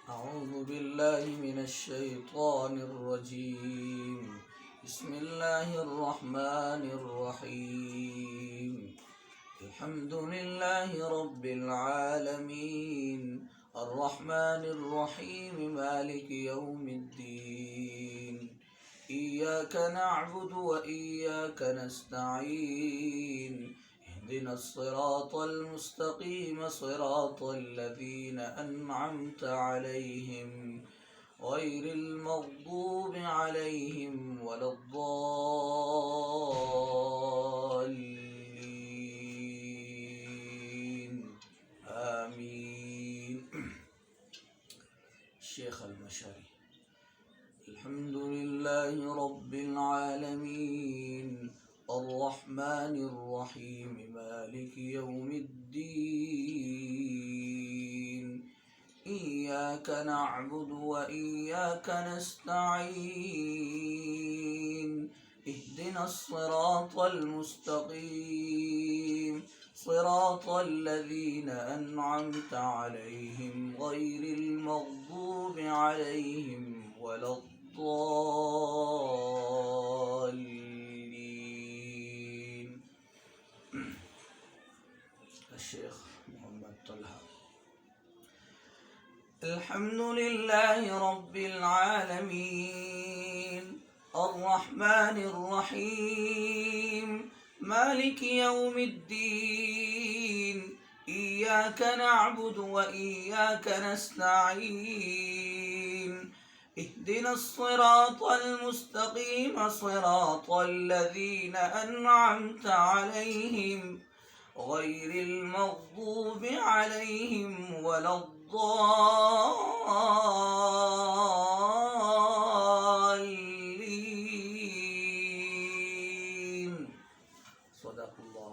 أعوذ بالله من الشيطان الرجيم. بسم الله الرحمن الرحيم. الحمد لله رب العالمين الرحمن الرحيم مالك يوم الدين. إياك نعبد وإياك نستعين. اهدنا الصراط المستقيم صراط الذين أنعمت عليهم غير المغضوب عليهم ولا الضالين آمين. الشيخ المشاري. الحمد لله رب العالمين الرحمن الرحيم مالك يوم الدين. إياك نعبد وإياك نستعين. اهدنا الصراط المستقيم صراط الذين أنعمت عليهم غير المغضوب عليهم ولا الضالين. الشيخ محمد طلحة. الحمد لله رب العالمين الرحمن الرحيم مالك يوم الدين. إياك نعبد وإياك نستعين. اهدنا الصراط المستقيم صراط الذين أنعمت عليهم غير المغضوب عليهم ولا الضالين. صدق الله